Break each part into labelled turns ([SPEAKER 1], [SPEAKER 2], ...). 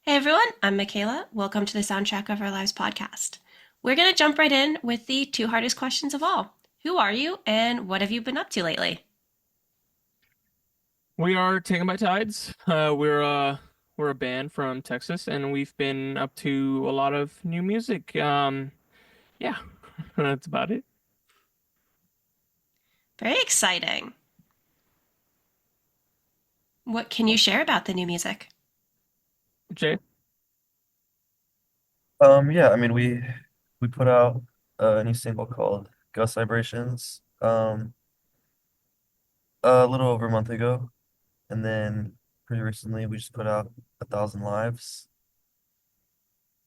[SPEAKER 1] Hey everyone, I'm Mackayla. Welcome to the Soundtrack of Our Lives podcast. We're going to jump right in with the two hardest questions of all. Who are you and what have you been up to lately?
[SPEAKER 2] We are Taken by Tides. We're a band from Texas, and we've been up to a lot of new music. Yeah, that's about it.
[SPEAKER 1] Very exciting. What can you share about the new music?
[SPEAKER 2] Jay,
[SPEAKER 3] Yeah, I mean we put out a new single called Ghost Vibrations a little over a month ago, and then pretty recently we just put out 1,000 Lives,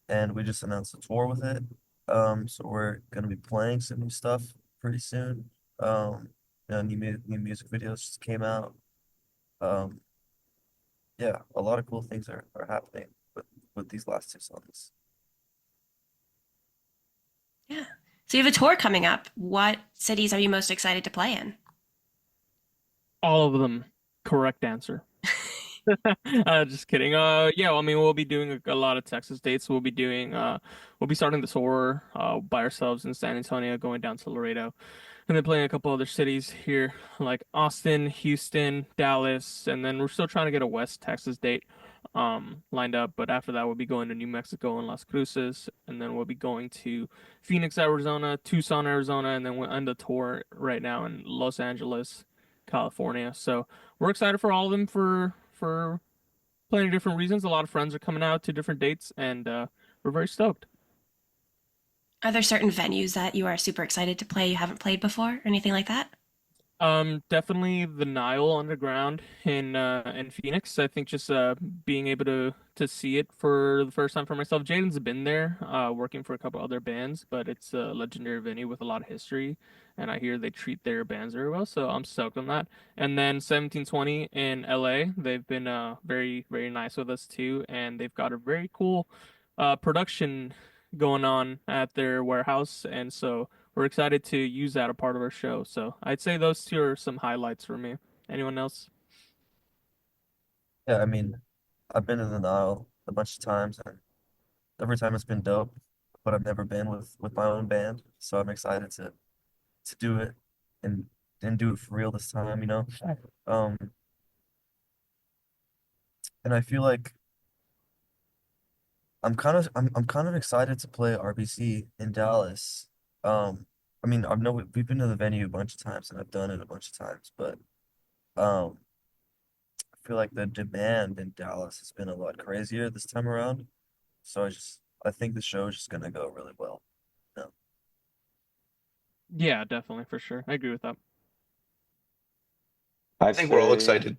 [SPEAKER 3] and we just announced a tour with it. So we're gonna be playing some new stuff pretty soon. New music videos just came out. Um, yeah, a lot of cool things are happening with these last two songs.
[SPEAKER 1] Yeah. So you have a tour coming up. What cities are you most excited to play in?
[SPEAKER 2] all of them. Correct answer. Just kidding. Yeah, well, I mean, we'll be doing a lot of Texas dates. We'll be starting the tour, by ourselves in San Antonio, going down to Laredo, and then playing a couple other cities here, like Austin, Houston, Dallas, and then we're still trying to get a West Texas date, lined up. But after that, we'll be going to New Mexico and Las Cruces, and then we'll be going to Phoenix, Arizona, Tucson, Arizona, and then we'll end the tour right now in Los Angeles, California. So we're excited for all of them for plenty of different reasons. A lot of friends are coming out to different dates, and we're very stoked.
[SPEAKER 1] Are there certain venues that you are super excited to play you haven't played before or anything like that?
[SPEAKER 2] Definitely the Nile Underground in Phoenix. I think just being able to see it for the first time for myself. Jaden's been there, working for a couple other bands, but it's a legendary venue with a lot of history, and I hear they treat their bands very well, so I'm stoked on that. And then 1720 in LA, they've been very nice with us too, and they've got a very cool production going on at their warehouse, and so we're excited to use that a part of our show. So I'd say those two are some highlights for me. Anyone else?
[SPEAKER 3] Yeah, I mean, I've been to the Nile a bunch of times, and every time it's been dope, but I've never been with my own band, so I'm excited to do it and do it for real this time, you know. Um, and I feel like I'm kind of excited to play RBC in Dallas. I mean, I know we've been to the venue a bunch of times and I've done it a bunch of times, but um, I feel like the demand in Dallas has been a lot crazier this time around. So I think the show is just gonna go really well. Yeah.
[SPEAKER 2] Yeah, definitely for sure. I agree with that.
[SPEAKER 4] I'd
[SPEAKER 5] I think we're all
[SPEAKER 4] say,
[SPEAKER 5] excited.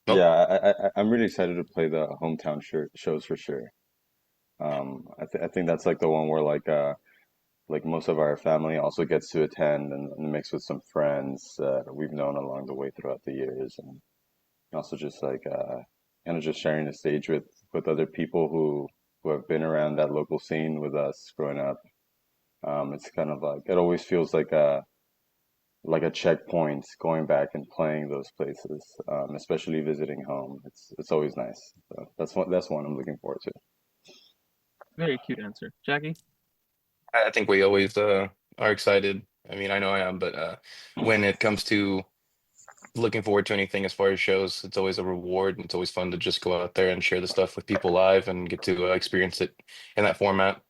[SPEAKER 4] yeah,
[SPEAKER 5] Nope.
[SPEAKER 4] I'm really excited to play the hometown shows for sure. I think that's like the one where like most of our family also gets to attend and mix with some friends we've known along the way throughout the years, and also just kind of just sharing the stage with other people who have been around that local scene with us growing up. It's kind of like it always feels like a checkpoint going back and playing those places, especially visiting home. It's always nice. So that's one I'm looking forward to.
[SPEAKER 2] Very cute answer. Jackie?
[SPEAKER 5] I think we always are excited. I mean, I know I am, but when it comes to looking forward to anything as far as shows, it's always a reward. It's always fun to just go out there and share the stuff with people live and get to experience it in that format.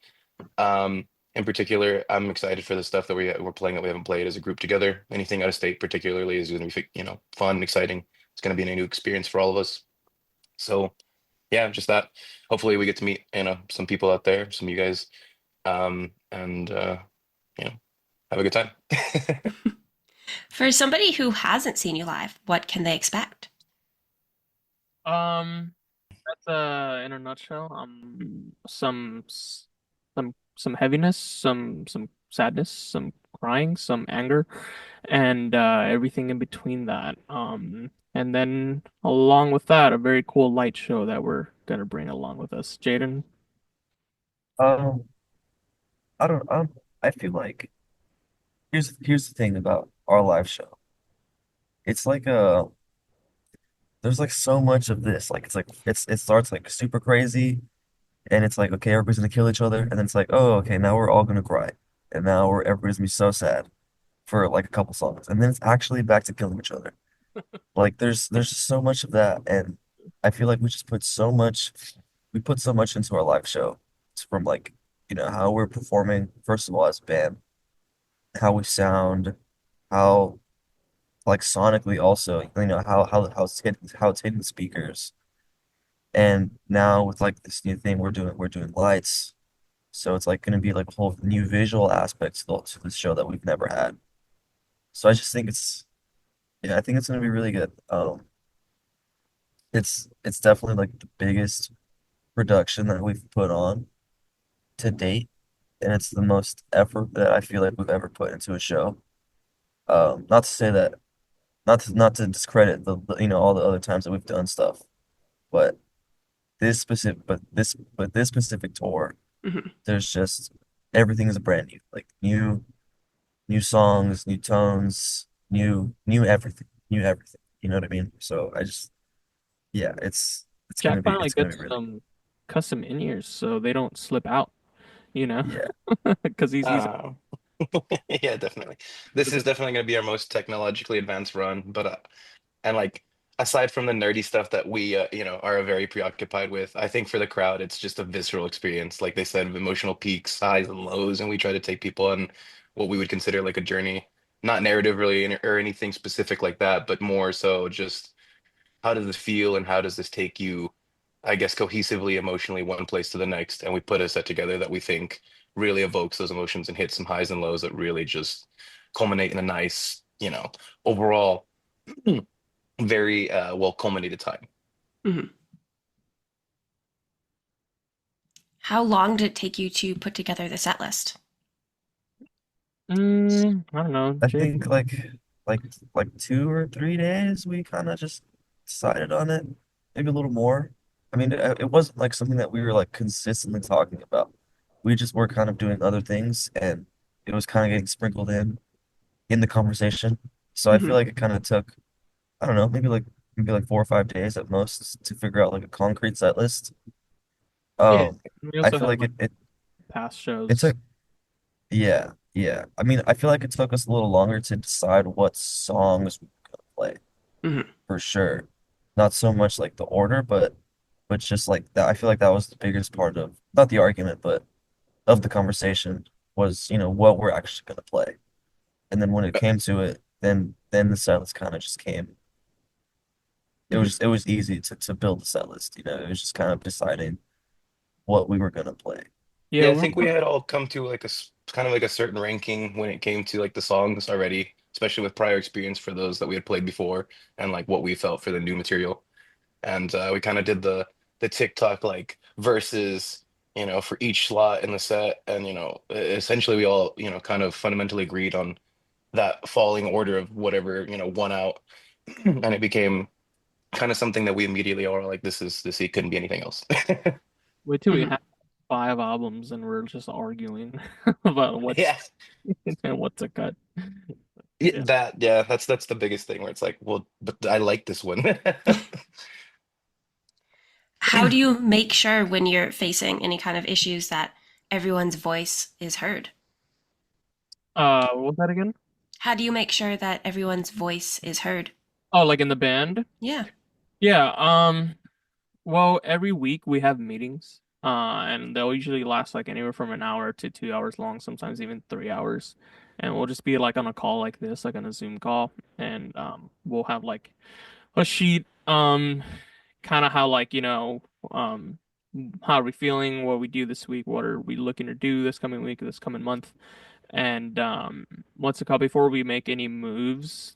[SPEAKER 5] In particular, I'm excited for the stuff that we're playing that we haven't played as a group together. Anything out of state, particularly, is going to be, fun, exciting. It's going to be a new experience for all of us. So yeah, just that. Hopefully, we get to meet, some people out there, some of you guys, and you know, have a good time.
[SPEAKER 1] For somebody who hasn't seen you live, what can they expect?
[SPEAKER 2] Um, that's in a nutshell. Some heaviness, some sadness, some crying, some anger, and everything in between that. And then along with that, a very cool light show that we're gonna bring along with us. Jaden?
[SPEAKER 3] Um, I don't I feel like here's the thing about our live show. It's like there's like so much of this. Like it starts like super crazy and it's like, okay, everybody's gonna kill each other, and then it's like, oh, okay, now we're all gonna cry, and now everybody's gonna be so sad for like a couple songs, and then it's actually back to killing each other. Like there's just so much of that, and I feel like we put so much into our live show. It's from like, how we're performing, first of all, as a band, how we sound, how like sonically also, how it's hitting the speakers. And now with like this new thing we're doing lights. So it's like gonna be like a whole new visual aspect to the show that we've never had. So I just think yeah, I think it's gonna be really good. It's definitely like the biggest production that we've put on to date, and it's the most effort that I feel like we've ever put into a show. Not to say that, not to discredit all the other times that we've done stuff, but this specific tour,
[SPEAKER 1] Hmm.
[SPEAKER 3] there's just everything is brand new, like new songs, new tones, new everything, new everything. You know what I mean? So I just yeah, it's
[SPEAKER 2] Jack
[SPEAKER 3] gonna be
[SPEAKER 2] finally
[SPEAKER 3] it's gonna be
[SPEAKER 2] gets
[SPEAKER 3] really
[SPEAKER 2] some custom in-ears so they don't slip out, you know,
[SPEAKER 3] yeah.
[SPEAKER 2] because he's
[SPEAKER 5] Uh, yeah, definitely. This is definitely going to be our most technologically advanced run, but and like aside from the nerdy stuff that we are very preoccupied with, I think for the crowd it's just a visceral experience. Like they said, emotional peaks, highs and lows, and we try to take people on what we would consider like a journey, not narrative really or anything specific like that, but more so just how does this feel and how does this take you, I guess, cohesively, emotionally, one place to the next. And we put a set together that we think really evokes those emotions and hits some highs and lows that really just culminate in a nice, overall very well culminated time.
[SPEAKER 1] Hmm. How long did it take you to put together the set list?
[SPEAKER 2] I don't know,
[SPEAKER 3] I
[SPEAKER 2] Jake.
[SPEAKER 3] think like like 2 or 3 days we kind of just decided on it, maybe a little more. I mean, it wasn't like something that we were like consistently talking about. We just were kind of doing other things, and it was kind of getting sprinkled in the conversation. So I feel
[SPEAKER 1] Hmm.
[SPEAKER 3] like it kind of took, I don't know, maybe like 4 or 5 days at most to figure out like a concrete set list.
[SPEAKER 2] Yeah,
[SPEAKER 3] Um,
[SPEAKER 2] we
[SPEAKER 3] I
[SPEAKER 2] also
[SPEAKER 3] feel
[SPEAKER 2] had
[SPEAKER 3] like
[SPEAKER 2] like
[SPEAKER 3] it
[SPEAKER 2] past
[SPEAKER 3] it
[SPEAKER 2] shows.
[SPEAKER 3] took yeah, yeah. I mean, I feel like it took us a little longer to decide what songs we were gonna play,
[SPEAKER 1] Hmm.
[SPEAKER 3] for sure. Not so much like the order, but just like that. I feel like that was the biggest part of, not the argument, but of the conversation, was, what we're actually gonna play. And then when it came to it, then the set list kind of just came.
[SPEAKER 1] Hmm.
[SPEAKER 3] It was easy to build the set list, It was just kind of deciding what we were gonna play.
[SPEAKER 2] Yeah,
[SPEAKER 5] Yeah, I
[SPEAKER 2] we're
[SPEAKER 5] think we had all come to like kind of like a certain ranking when it came to like the songs already, especially with prior experience for those that we had played before and like what we felt for the new material. And we kind of did the TikTok like verses, for each slot in the set, and essentially we all kind of fundamentally agreed on that falling order of whatever won out, and it became kind of something that we immediately are like, this it couldn't be anything else.
[SPEAKER 2] wait till we
[SPEAKER 1] Hmm.
[SPEAKER 2] have 5 albums and we're just arguing about what's
[SPEAKER 5] Yeah.
[SPEAKER 2] and what to cut.
[SPEAKER 5] Yeah,
[SPEAKER 2] Yeah.
[SPEAKER 5] that's the biggest thing where it's like, well, but I like this one.
[SPEAKER 1] How do you make sure when you're facing any kind of issues that everyone's voice is heard?
[SPEAKER 2] What was that again?
[SPEAKER 1] How do you make sure that everyone's voice is heard?
[SPEAKER 2] Oh, like in the band?
[SPEAKER 1] Yeah.
[SPEAKER 2] Yeah, well, every week we have meetings, and they'll usually last like anywhere from an hour to 2 hours long, sometimes even 3 hours. And we'll just be like on a call like this, like on a Zoom call, and we'll have like a sheet, kind of how like, how are we feeling, what we do this week, what are we looking to do this coming week, this coming month. And what's it called? Before we make any moves,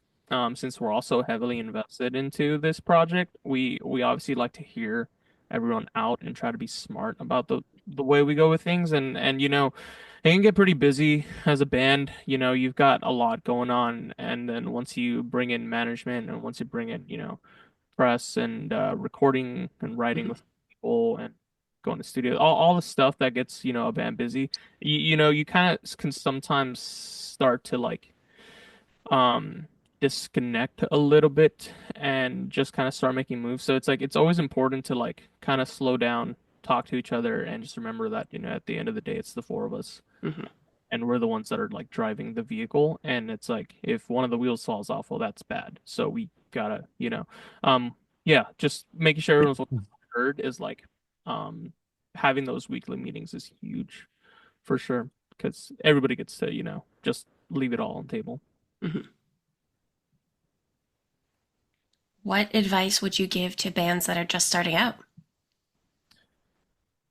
[SPEAKER 2] since we're also heavily invested into this project, we obviously like to hear everyone out and try to be smart about the way we go with things. And it can get pretty busy as a band. You've got a lot going on, and then once you bring in management and once you bring in, press and recording and writing with
[SPEAKER 1] Hmm.
[SPEAKER 2] people and going to studio, all the stuff that gets, a band busy. You kind of can sometimes start to like disconnect a little bit and just kind of start making moves. So it's like it's always important to like kind of slow down talk to each other and just remember that, at the end of the day, it's the four of us.
[SPEAKER 1] Hmm.
[SPEAKER 2] And we're the ones that are like driving the vehicle. And it's like, if one of the wheels falls off, well, that's bad. So we gotta, yeah, just making sure everyone's heard is like, um, having those weekly meetings is huge for sure. Because everybody gets to, just leave it all on the table.
[SPEAKER 1] Hmm. What advice would you give to bands that are just starting out?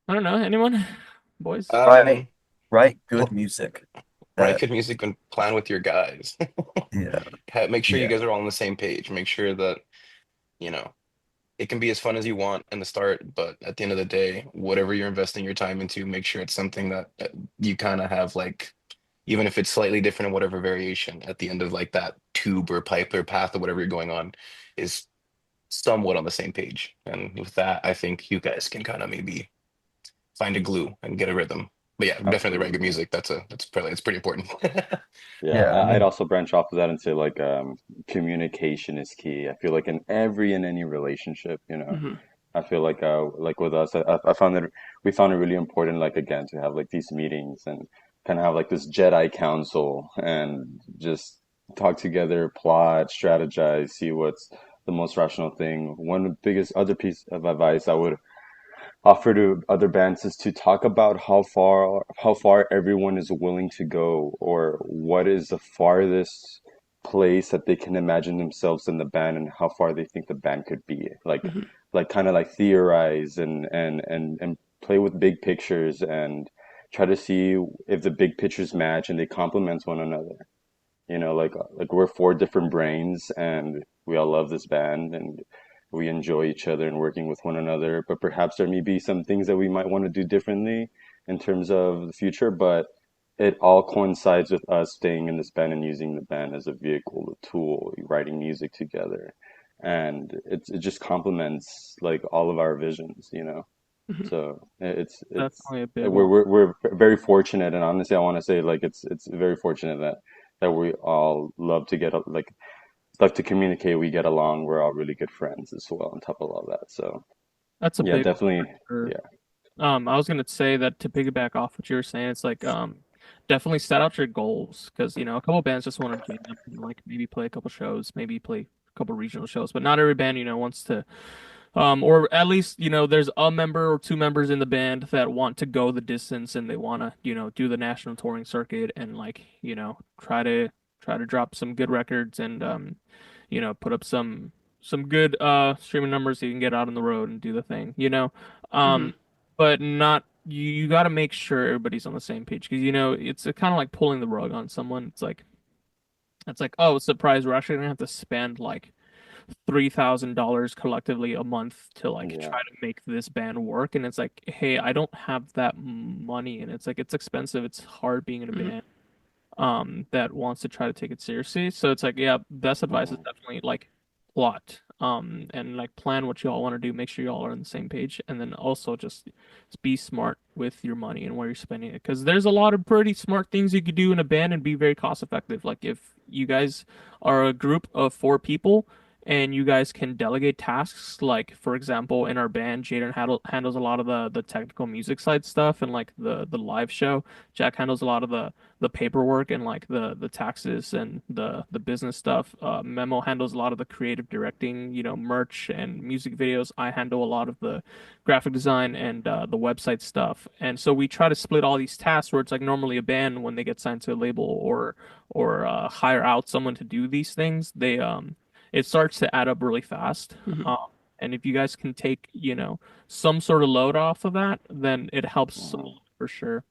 [SPEAKER 2] I don't know. Anyone? Boys?
[SPEAKER 3] Write,
[SPEAKER 5] Um,
[SPEAKER 3] write good
[SPEAKER 5] pl-
[SPEAKER 3] music.
[SPEAKER 5] write
[SPEAKER 3] That,
[SPEAKER 5] good music and plan with your guys.
[SPEAKER 3] yeah,
[SPEAKER 5] Make sure you
[SPEAKER 3] yeah.
[SPEAKER 5] guys are all on the same page. Make sure that, you know, it can be as fun as you want in the start, but at the end of the day, whatever you're investing your time into, make sure it's something that you kind of have like, even if it's slightly different in whatever variation, at the end of like that tube or pipe or path or whatever you're going on, is somewhat on the same page. And with that, I think you guys can kind of maybe find a glue and get a rhythm. But yeah, definitely write good
[SPEAKER 4] Absolutely.
[SPEAKER 5] music. That's probably it's pretty important.
[SPEAKER 4] Yeah,
[SPEAKER 3] Yeah, I
[SPEAKER 4] I'd
[SPEAKER 3] mean,
[SPEAKER 4] also branch off of that and say like communication is key. I feel like in every and any relationship,
[SPEAKER 1] Hmm.
[SPEAKER 4] I feel like with us, I found that we found it really important, like again, to have like these meetings and kind of have like this Jedi council and just talk together, plot, strategize, see what's the most rational thing. One of the biggest other piece of advice I would offer to other bands is to talk about how far everyone is willing to go, or what is the farthest place that they can imagine themselves in the band and how far they think the band could be.
[SPEAKER 1] Hmm.
[SPEAKER 4] Like kind of like theorize and play with big pictures and try to see if the big pictures match and they complement one another. Like we're four different brains and we all love this band and we enjoy each other and working with one another. But perhaps there may be some things that we might want to do differently in terms of the future, but it all coincides with us staying in this band and using the band as a vehicle, a tool, writing music together. And it just complements like all of our visions.
[SPEAKER 1] Hmm.
[SPEAKER 4] So it's
[SPEAKER 2] Definitely a big
[SPEAKER 4] we're
[SPEAKER 2] one.
[SPEAKER 4] we're we're very fortunate, and honestly, I want to say like it's very fortunate that we all love to communicate. We get along. We're all really good friends as well. On top of all that, so
[SPEAKER 2] That's a
[SPEAKER 4] yeah,
[SPEAKER 2] big one
[SPEAKER 4] definitely,
[SPEAKER 2] for sure.
[SPEAKER 4] yeah,
[SPEAKER 2] I was gonna say that to piggyback off what you were saying, it's like definitely set out your goals because a couple bands just want to jam and like maybe play a couple shows, maybe play a couple regional shows, but not every band wants to or at least there's a member or two members in the band that want to go the distance and they want to do the national touring circuit and like try to drop some good records and put up some good streaming numbers so you can get out on the road and do the thing.
[SPEAKER 1] Hmm.
[SPEAKER 2] um but not you got to make sure everybody's on the same page because it's kind of like pulling the rug on someone. It's like, oh, surprise, we're actually gonna have to spend like $3,000 collectively a month to like
[SPEAKER 4] yeah,
[SPEAKER 2] try to make this band work. And it's like, hey, I don't have that money. And it's like, it's expensive. It's hard being in a
[SPEAKER 1] Hmm.
[SPEAKER 2] band that wants to try to take it seriously. So it's like, yeah, best advice is
[SPEAKER 4] mhm,
[SPEAKER 2] definitely like plot and like plan what you all want to do. Make sure you all are on the same page. And then also just be smart with your money and where you're spending it. Because there's a lot of pretty smart things you could do in a band and be very cost effective. Like if you guys are a group of four people and you guys can delegate tasks. Like for example, in our band, Jaden handles a lot of the technical music side stuff and like the live show. Jack handles a lot of the paperwork and like the taxes and the business stuff. Memo handles a lot of the creative directing, merch and music videos. I handle a lot of the graphic design and the website stuff. And so we try to split all these tasks where it's like normally a band when they get signed to a label or hire out someone to do these things, they it starts to add up really fast.
[SPEAKER 1] Hmm.
[SPEAKER 2] And if you guys can take, some sort of load off of that, then it helps a
[SPEAKER 4] mhm.
[SPEAKER 2] lot for sure.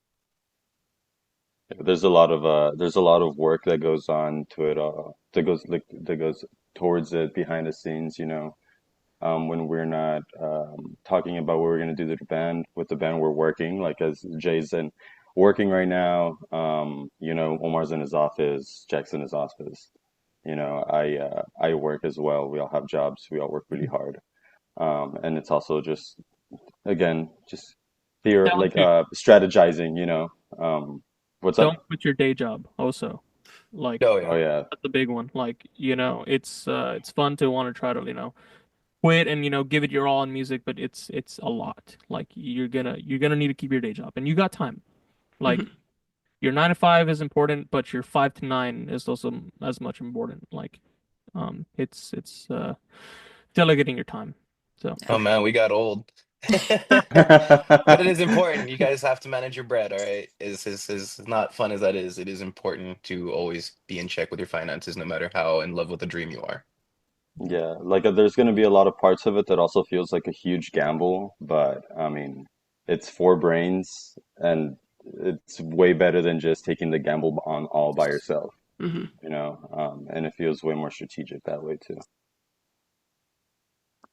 [SPEAKER 4] There's a lot of work that goes on to it that goes towards it behind the scenes. When we're not talking about what we're going to do to the band with the band we're working, like as Jay's in working right now. Omar's in his office, Jack's in his office. I work as well. We all have jobs. We all work really hard. And it's also just again just like
[SPEAKER 2] Delegate.
[SPEAKER 4] strategizing. What's up?
[SPEAKER 2] Don't quit your day job also. Like
[SPEAKER 5] Oh
[SPEAKER 4] Oh
[SPEAKER 5] yeah.
[SPEAKER 4] yeah.
[SPEAKER 2] that's the big one. Like, it's fun to want to try to, quit and give it your all in music, but it's a lot. Like you're gonna need to keep your day job, and you got time. Like
[SPEAKER 1] Hmm.
[SPEAKER 2] your 9 to 5 is important, but your 5 to 9 is also as much important. Like it's delegating your time. So
[SPEAKER 1] Yeah.
[SPEAKER 2] for
[SPEAKER 5] Oh
[SPEAKER 2] sure.
[SPEAKER 5] man, we got old. But it is important. You guys have to manage your bread, all right? Is not fun as that is. It is important to always be in check with your finances, no matter how in love with the dream you are.
[SPEAKER 4] Yeah, like there's going to be a lot of parts of it that also feels like a huge gamble, but I mean, it's four brains and it's way better than just taking the gamble on all by yourself,
[SPEAKER 1] Hmm.
[SPEAKER 4] and it feels way more strategic that way too.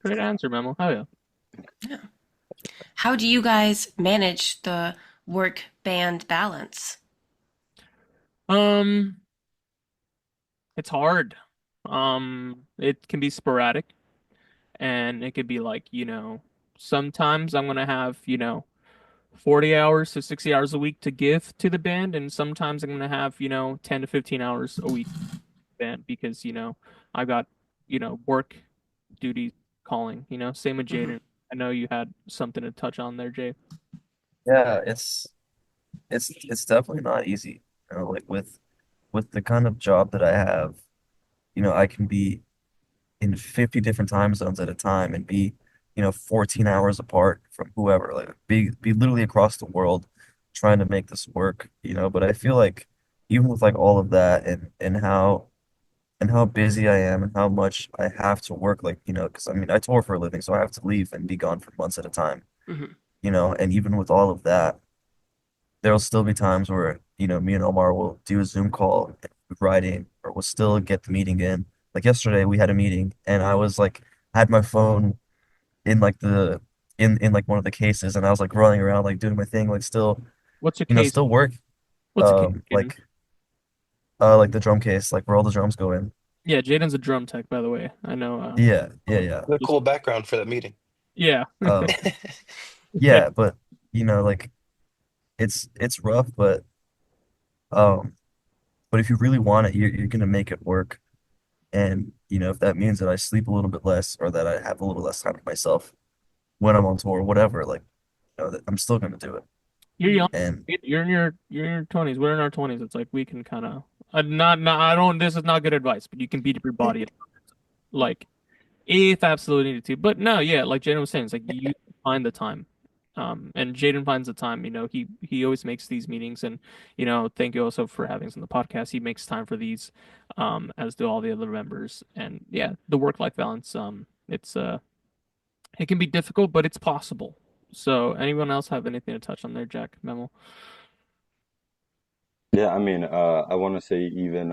[SPEAKER 2] Great answer, Memo. Oh yeah.
[SPEAKER 1] Yeah. How do you guys manage the work band balance?
[SPEAKER 2] Um, it's hard. It can be sporadic, and it could be like, sometimes I'm gonna have, 40 hours to 60 hours a week to give to the band, and sometimes I'm gonna have, 10 to 15 hours a week band because, I got, work duty calling, same with
[SPEAKER 1] Hmm.
[SPEAKER 2] Jaden. I know you had something to touch on there, Jay.
[SPEAKER 3] Yeah, it's definitely not easy. Like with the kind of job that I have, I can be in 50 different time zones at a time and be, 14 hours apart from whoever, like be literally across the world trying to make this work, but I feel like even with like all of that and how busy I am and how much I have to work, like, because I mean I tour for a living, so I have to leave and be gone for months at a time,
[SPEAKER 1] Hmm.
[SPEAKER 3] and even with all of that, there'll still be times where, me and Omar will do a Zoom call writing, or we'll still get the meeting in. Like yesterday, we had a meeting, and I was like, had my phone in like in like one of the cases, and I was like running around, like doing my thing, like still,
[SPEAKER 2] What's your case?
[SPEAKER 3] still work,
[SPEAKER 2] What's a case, Jaden?
[SPEAKER 3] like the drum case, like where all the drums go in.
[SPEAKER 2] Yeah, Jaden's a drum tech, by the way. I know.
[SPEAKER 3] Yeah, yeah, yeah.
[SPEAKER 5] The
[SPEAKER 2] Just
[SPEAKER 5] cool background for that meeting.
[SPEAKER 2] yeah.
[SPEAKER 3] Um, yeah, but like it's rough, um, but if you really want it, you're gonna make it work. And, if that means that I sleep a little bit less or that I have a little less time to myself when I'm on tour, whatever, like, that I'm still gonna do it.
[SPEAKER 2] You're young.
[SPEAKER 3] And
[SPEAKER 2] You're in your 20s. We're in our 20s. It's like we can kind of not I don't this is not good advice, but you can beat up your body like if absolutely needed to. But no, yeah, like Jaden was saying, it's like you find the time. And Jaden finds the time, he always makes these meetings and thank you also for having us on the podcast. He makes time for these, as do all the other members. And yeah, the work-life balance, it can be difficult, but it's possible. So anyone else have anything to touch on there, Jack, Memo?
[SPEAKER 4] Yeah, I mean, I want to say even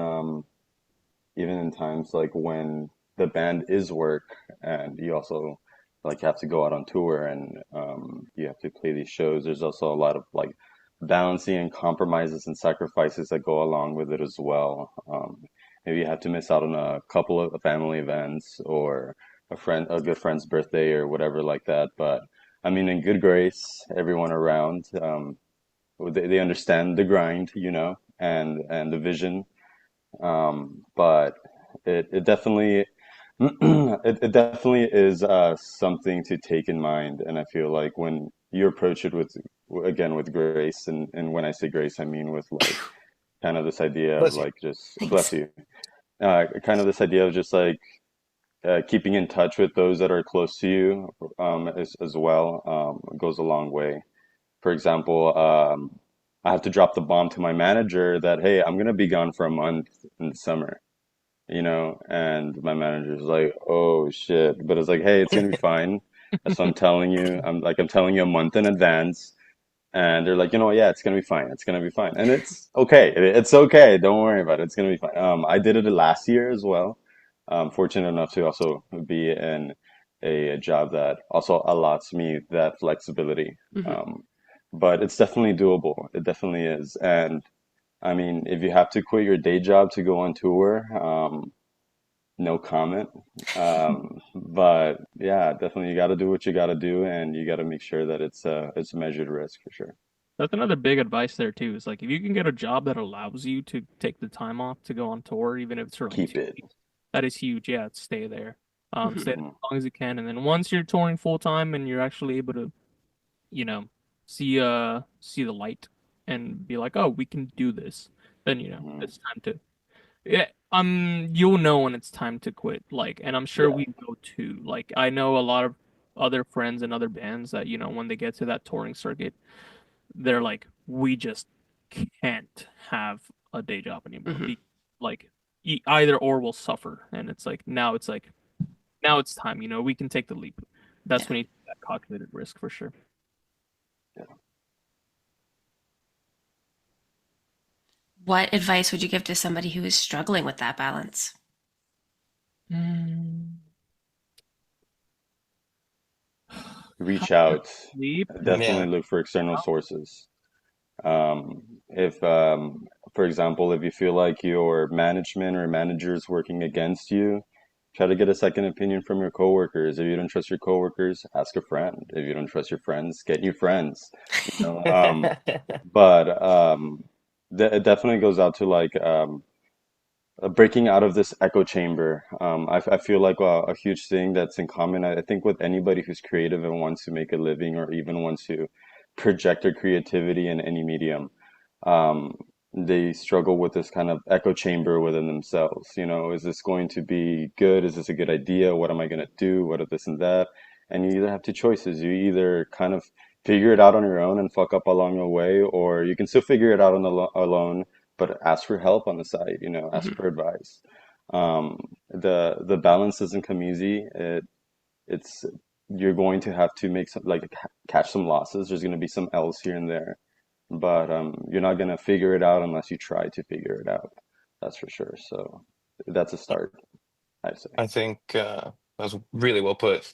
[SPEAKER 4] in times like when the band is work and you also like have to go out on tour and you have to play these shows, there's also a lot of like balancing and compromises and sacrifices that go along with it as well. Maybe you have to miss out on a couple of family events or a good friend's birthday or whatever like that. But I mean, in good grace, everyone around, they understand the grind, and the vision, but it definitely it definitely is something to take in mind, and I feel like when you approach it with again with grace, and when I say grace, I mean with like kind of this idea of
[SPEAKER 5] Bless you.
[SPEAKER 4] like just bless
[SPEAKER 1] Thanks.
[SPEAKER 4] you, kind of this idea of just like keeping in touch with those that are close to you, as well, goes a long way. For example, I have to drop the bomb to my manager that hey, I'm gonna be gone for a month in the summer, and my manager's like, "Oh shit," but it's like, "Hey, it's gonna be fine." That's what I'm telling you. I'm telling you a month in advance, and they're like, yeah, it's gonna be fine. It's gonna be fine, and it's okay. It's okay. Don't worry about it. It's gonna be fine. I did it last year as well. I'm fortunate enough to also be in a job that also allows me that flexibility.
[SPEAKER 1] Hmm.
[SPEAKER 4] But it's definitely doable. It definitely is, and I mean, if you have to quit your day job to go on tour, no comment. But yeah, definitely you got to do what you got to do, and you got to make sure that it's a measured risk for sure.
[SPEAKER 2] That's another big advice there too. Is like if you can get a job that allows you to take the time off to go on tour, even if it's for like
[SPEAKER 4] Keep
[SPEAKER 2] two
[SPEAKER 4] it.
[SPEAKER 2] weeks, that is huge. Yeah, stay there.
[SPEAKER 1] Mhm.
[SPEAKER 2] Stay there
[SPEAKER 4] Hmm.
[SPEAKER 2] as long as you can, and then once you're touring full time and you're actually able to, you know, see the light and be like, oh, we can do this, then
[SPEAKER 4] Hmm.
[SPEAKER 2] it's time to yeah, you'll know when it's time to quit. Like, and I'm sure
[SPEAKER 4] Yeah.
[SPEAKER 2] we will too. Like, I know a lot of other friends and other bands that, when they get to that touring circuit, they're like, we just can't have a day job anymore.
[SPEAKER 1] Mhm.
[SPEAKER 2] Like, either or will suffer. And it's like, now it's time, we can take the leap. That's
[SPEAKER 1] Yeah.
[SPEAKER 2] when you take that calculated risk for sure.
[SPEAKER 1] What advice would you give to somebody who is struggling with that balance?
[SPEAKER 2] Mm.
[SPEAKER 4] Reach
[SPEAKER 2] Cut the
[SPEAKER 4] out.
[SPEAKER 2] sleep.
[SPEAKER 4] Definitely
[SPEAKER 5] Yeah.
[SPEAKER 4] look for external sources. If, for example, if you feel like your management or manager is working against you, try to get a second opinion from your coworkers. If you don't trust your coworkers, ask a friend. If you don't trust your friends, get new friends. You know, but it definitely goes out to like breaking out of this echo chamber. I feel like a huge thing that's in common, I think, with anybody who's creative and wants to make a living or even wants to project their creativity in any medium. Um, they struggle with this kind of echo chamber within themselves. Is this going to be good? Is this a good idea? What am I going to do? What if this and that? And you either have two choices. You either kind of figure it out on your own and fuck up along the way, or you can still figure it out alone, but ask for help on the side, ask
[SPEAKER 1] Mhm.
[SPEAKER 4] for advice. The balance doesn't come easy. It's You're going to have to make some like catch some losses. There's going to be some L's here and there, but you're not going to figure it out unless you try to figure it out. That's for sure. So that's a start, I'd say.
[SPEAKER 5] I think that was really well put.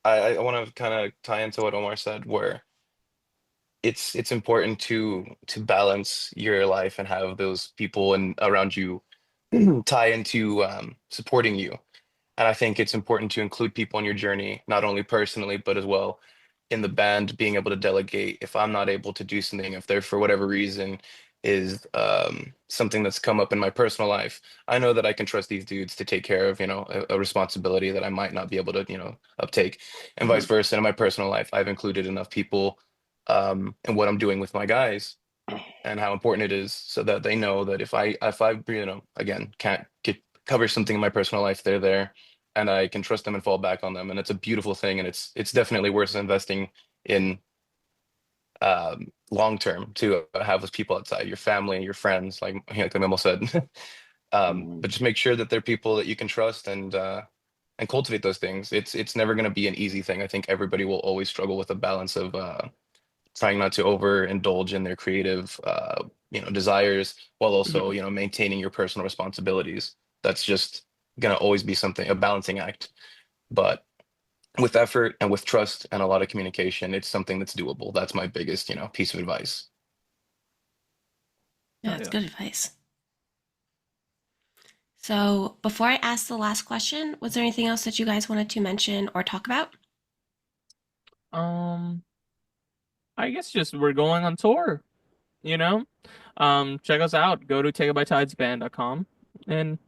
[SPEAKER 5] I want to kind of tie into what Omar said, where it's important to balance your life and have those people and around you tie into supporting you. And I think it's important to include people on your journey, not only personally, but as well in the band, being able to delegate. If I'm not able to do something, if there for whatever reason is something that's come up in my personal life, I know that I can trust these dudes to take care of, a responsibility that I might not be able to, uptake, and vice
[SPEAKER 1] Mhm.
[SPEAKER 5] versa. In my personal life, I've included enough people in what I'm doing with my guys and how important it is so that they know that if I again can't get cover something in my personal life, they're there and I can trust them and fall back on them, and it's a beautiful thing, and it's definitely worth investing in long term to have those people outside your family, your friends, like the memo said.
[SPEAKER 4] Hmm.
[SPEAKER 5] But just make sure that they're people that you can trust and cultivate those things. It's never going to be an easy thing. I think everybody will always struggle with a balance of trying not to overindulge in their creative desires while also
[SPEAKER 1] Mhm.
[SPEAKER 5] maintaining your personal responsibilities. That's just going to always be something, a balancing act, but with effort and with trust and a lot of communication, it's something that's doable. That's my biggest piece of advice.
[SPEAKER 1] Yeah,
[SPEAKER 2] Oh
[SPEAKER 1] that's
[SPEAKER 2] yeah.
[SPEAKER 1] good advice. So, before I ask the last question, was there anything else that you guys wanted to mention or talk about?
[SPEAKER 2] Um, I guess just we're going on tour, you know? Check us out. Go to takeitbytidesband.com. And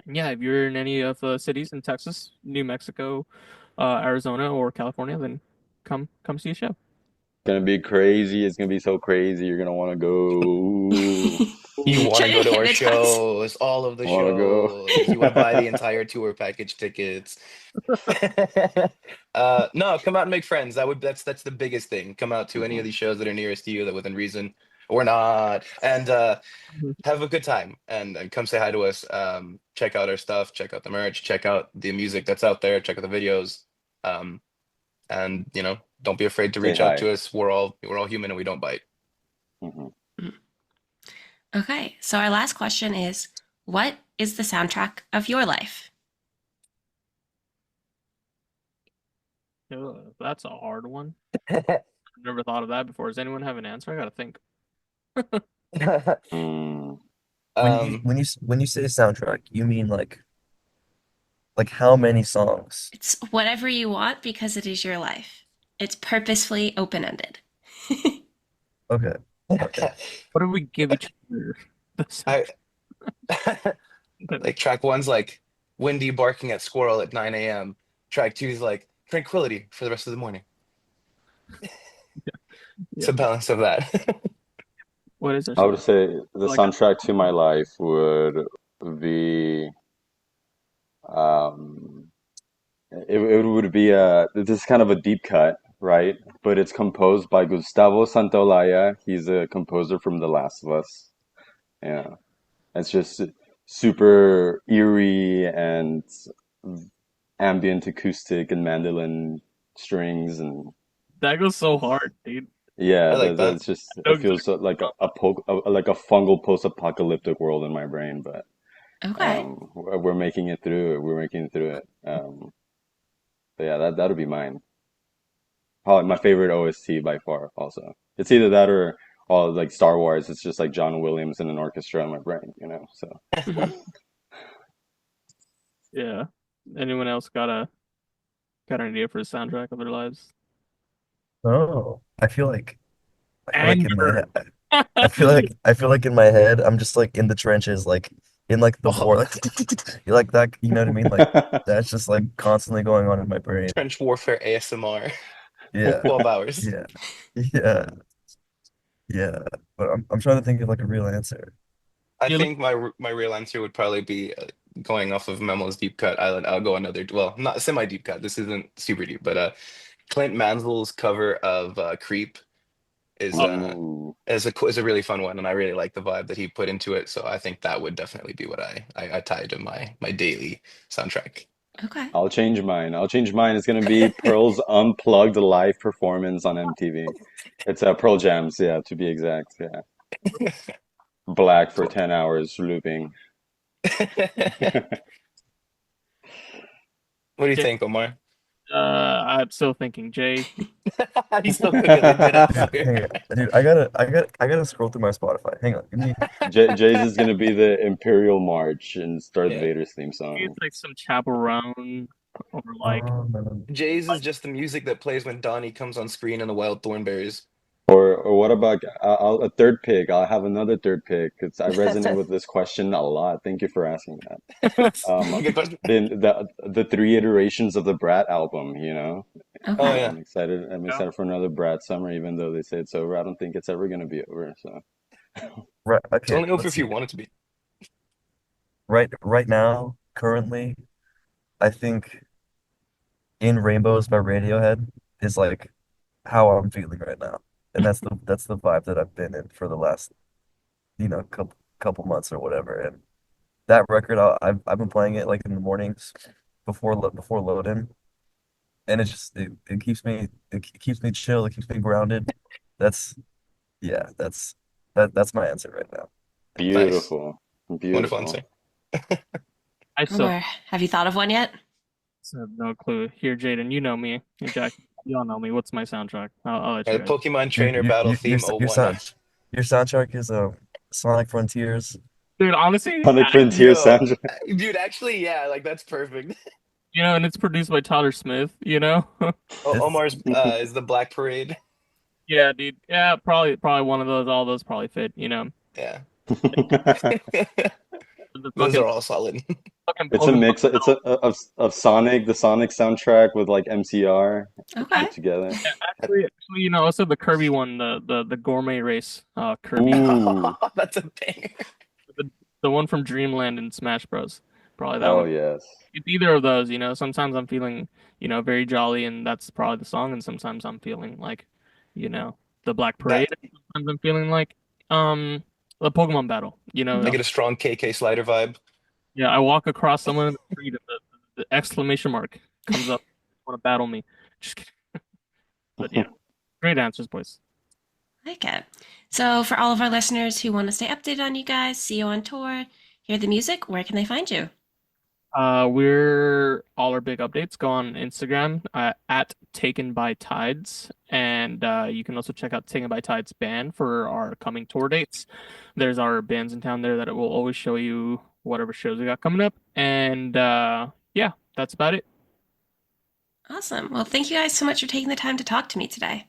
[SPEAKER 2] yeah, if you're in any of the cities in Texas, New Mexico, Arizona, or California, then come see a show.
[SPEAKER 4] Gonna be crazy. It's gonna be so crazy. You're gonna want to go.
[SPEAKER 5] You want
[SPEAKER 1] Try
[SPEAKER 5] to
[SPEAKER 1] to
[SPEAKER 5] go to our
[SPEAKER 1] hypnotize.
[SPEAKER 5] shows, all of the
[SPEAKER 4] Want to go.
[SPEAKER 5] shows. You want to buy the entire tour package tickets. No, come out and make friends. That's the biggest thing. Come out to any of
[SPEAKER 4] Hmm.
[SPEAKER 5] these shows that are nearest to you that within reason or not, and
[SPEAKER 2] Mhm.
[SPEAKER 5] have a good time and come say hi to us. Check out our stuff, check out the merch, check out the music that's out there, check out the videos. Um, and don't be afraid to
[SPEAKER 4] Say
[SPEAKER 5] reach out
[SPEAKER 4] hi.
[SPEAKER 5] to us. We're all human and we don't bite.
[SPEAKER 4] Hmm.
[SPEAKER 1] Okay, so our last question is, what is the soundtrack of your life?
[SPEAKER 2] Ugh, that's a hard one. I've never thought of that before. Does anyone have an answer? I gotta think.
[SPEAKER 4] Mm.
[SPEAKER 3] When you
[SPEAKER 5] Um,
[SPEAKER 3] when you when you say soundtrack, you mean like how many songs?
[SPEAKER 1] It's whatever you want because it is your life. It's purposefully open ended.
[SPEAKER 3] Okay. Okay.
[SPEAKER 2] What do we give each other? The
[SPEAKER 5] I
[SPEAKER 2] soundtrack.
[SPEAKER 5] like track one's like Windy barking at squirrel at 9 a.m. Track 2 is like tranquility for the rest of the morning. It's
[SPEAKER 2] Yeah.
[SPEAKER 5] a balance of that.
[SPEAKER 2] What is there?
[SPEAKER 4] I would say the
[SPEAKER 2] Like
[SPEAKER 4] soundtrack to my life would be um it would be this is kind of a deep cut, right? But it's composed by Gustavo Santaolalla. He's a composer from The Last of Us. Yeah. It's just super eerie and ambient acoustic and mandolin strings and
[SPEAKER 2] that goes so hard, dude.
[SPEAKER 4] yeah,
[SPEAKER 5] I like that.
[SPEAKER 4] that's just
[SPEAKER 2] So
[SPEAKER 4] it feels like like a fungal post-apocalyptic world in my brain, but
[SPEAKER 1] Okay.
[SPEAKER 4] we're making it through it. We're making it through it. But yeah, that'll be mine. Probably my favorite OST by far. Also, it's either that or all like Star Wars. It's just like John Williams in an orchestra in my brain, you know. So
[SPEAKER 2] Mhm. Yeah. Anyone else got an idea for a soundtrack of their lives?
[SPEAKER 3] Oh, I feel like in my
[SPEAKER 2] Anger.
[SPEAKER 3] head, I feel like in my head, I'm just like in the trenches, like in like the war,
[SPEAKER 5] Oh,
[SPEAKER 3] like you like that, you know what I mean? Like that's just like constantly going on in my brain.
[SPEAKER 5] trench warfare ASMR.
[SPEAKER 3] Yeah,
[SPEAKER 5] 12 hours.
[SPEAKER 3] yeah, yeah, yeah. But I'm trying to think of like a real answer.
[SPEAKER 5] I
[SPEAKER 2] You look,
[SPEAKER 5] think my real answer would probably be going off of Memo's deep cut. I'll go another, well, not semi deep cut. This isn't super deep, but Clint Mansell's cover of Creep is
[SPEAKER 2] oh,
[SPEAKER 4] Ooh,
[SPEAKER 5] is a really fun one, and I really like the vibe that he put into it. So I think that would definitely be what I tie to my daily soundtrack.
[SPEAKER 1] Okay.
[SPEAKER 4] I'll change mine. I'll change mine. It's gonna be Pearl's unplugged live performance on MTV. It's Pearl Jams, yeah, to be exact. Yeah, black for
[SPEAKER 5] Cool.
[SPEAKER 4] 10 hours looping.
[SPEAKER 5] What do you
[SPEAKER 2] Jay,
[SPEAKER 5] think, Omar?
[SPEAKER 2] I'm still thinking, Jay.
[SPEAKER 5] He's still cooking the shit up
[SPEAKER 3] Dude,
[SPEAKER 5] here.
[SPEAKER 3] hang on, dude. I gotta scroll through my Spotify. Hang on, give me.
[SPEAKER 4] Jay's is gonna be the Imperial March and Darth
[SPEAKER 5] Yeah.
[SPEAKER 4] Vader's theme
[SPEAKER 2] It's
[SPEAKER 4] song.
[SPEAKER 2] like some chaperone or like
[SPEAKER 3] No.
[SPEAKER 5] Jay's is just the music that plays when Donnie comes on screen in the Wild Thornberries.
[SPEAKER 4] Or what about a third pick? I'll have another third pick because I resonate with this question a lot. Thank you for asking that.
[SPEAKER 5] Good question.
[SPEAKER 4] The three iterations of the Brat album, you know.
[SPEAKER 5] Oh
[SPEAKER 1] Okay.
[SPEAKER 5] yeah.
[SPEAKER 4] I'm excited. I'm
[SPEAKER 2] yeah.
[SPEAKER 4] excited for another Brat summer, even though they say it's over. I don't think it's ever gonna be over. So
[SPEAKER 3] Right.
[SPEAKER 5] It's
[SPEAKER 3] Okay.
[SPEAKER 5] only over
[SPEAKER 3] Let's
[SPEAKER 5] if you
[SPEAKER 3] see.
[SPEAKER 5] want it to be.
[SPEAKER 3] Right now, currently, I think "In Rainbows" by Radiohead is like how I'm feeling right now, and that's the vibe that I've been in for the last couple months or whatever. And that record, I've been playing it like in the mornings before loading, and it keeps me keeps me chill. It keeps me grounded. That's yeah. That's my answer right now.
[SPEAKER 5] Nice.
[SPEAKER 4] beautiful,
[SPEAKER 5] Wonderful
[SPEAKER 4] beautiful.
[SPEAKER 5] answer.
[SPEAKER 2] I still
[SPEAKER 1] Omar, have you thought of one yet?
[SPEAKER 2] have no clue. Here, Jaden, you know me. And Jack, you all know me. What's my soundtrack? I'll let you
[SPEAKER 5] The
[SPEAKER 2] guys.
[SPEAKER 5] Pokemon
[SPEAKER 3] Dude,
[SPEAKER 5] Trainer Battle Theme
[SPEAKER 3] your
[SPEAKER 5] 01.
[SPEAKER 3] sound your soundtrack is Sonic Frontiers.
[SPEAKER 2] Dude, honestly,
[SPEAKER 4] Sonic Frontier
[SPEAKER 5] Yo,
[SPEAKER 4] soundtrack.
[SPEAKER 5] dude, actually, yeah, like that's perfect.
[SPEAKER 2] and it's produced by Tyler Smith, you know?
[SPEAKER 3] It's
[SPEAKER 5] Omar's is the Black Parade.
[SPEAKER 2] Yeah, dude. Yeah, probably one of those. All those probably fit,
[SPEAKER 5] Yeah.
[SPEAKER 2] The
[SPEAKER 5] Those
[SPEAKER 2] fucking
[SPEAKER 5] are all solid.
[SPEAKER 2] fucking
[SPEAKER 4] It's a
[SPEAKER 2] Pokemon
[SPEAKER 4] mix. It's
[SPEAKER 2] battle.
[SPEAKER 4] of Sonic, the Sonic soundtrack with like MCR
[SPEAKER 1] Okay.
[SPEAKER 4] put together.
[SPEAKER 2] Actually, also the Kirby one, the gourmet race, Kirby,
[SPEAKER 4] Ooh,
[SPEAKER 5] That's a banger.
[SPEAKER 2] the, the one from Dreamland and Smash Bros. Probably that
[SPEAKER 4] oh
[SPEAKER 2] one.
[SPEAKER 4] yes.
[SPEAKER 2] It's either of those, Sometimes I'm feeling, very jolly, and that's probably the song, and sometimes I'm feeling like, you know, the Black Parade.
[SPEAKER 5] That
[SPEAKER 2] And sometimes I'm feeling like, the Pokemon battle.
[SPEAKER 5] I get a strong KK Slider vibe.
[SPEAKER 2] Yeah, I walk across someone in the street, and the exclamation mark comes up. Want to battle me? Just kidding. But yeah, great answers, boys.
[SPEAKER 1] Like it. So, for all of our listeners who want to stay updated on you guys, see you on tour, hear the music, where can they find you?
[SPEAKER 2] We're all our big updates go on Instagram at Taken by Tides, and you can also check out Taken by Tides band for our coming tour dates. There's our bands in town there that it will always show you whatever shows we got coming up, and yeah, that's about it.
[SPEAKER 1] Awesome. Well, thank you guys so much for taking the time to talk to me today.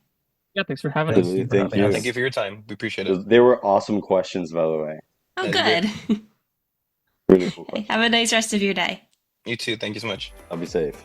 [SPEAKER 2] Yeah, thanks for having
[SPEAKER 3] Thank
[SPEAKER 2] us.
[SPEAKER 3] you for
[SPEAKER 4] Thank
[SPEAKER 3] having
[SPEAKER 5] Yeah,
[SPEAKER 4] you.
[SPEAKER 5] thank you
[SPEAKER 3] us.
[SPEAKER 5] for your time. We appreciate it.
[SPEAKER 4] They were awesome questions, by the way.
[SPEAKER 1] Oh,
[SPEAKER 5] That's great.
[SPEAKER 1] good.
[SPEAKER 4] Really cool
[SPEAKER 1] Hey,
[SPEAKER 4] questions.
[SPEAKER 1] have a nice rest of your day.
[SPEAKER 5] You too. Thank you so much.
[SPEAKER 4] I'll be safe.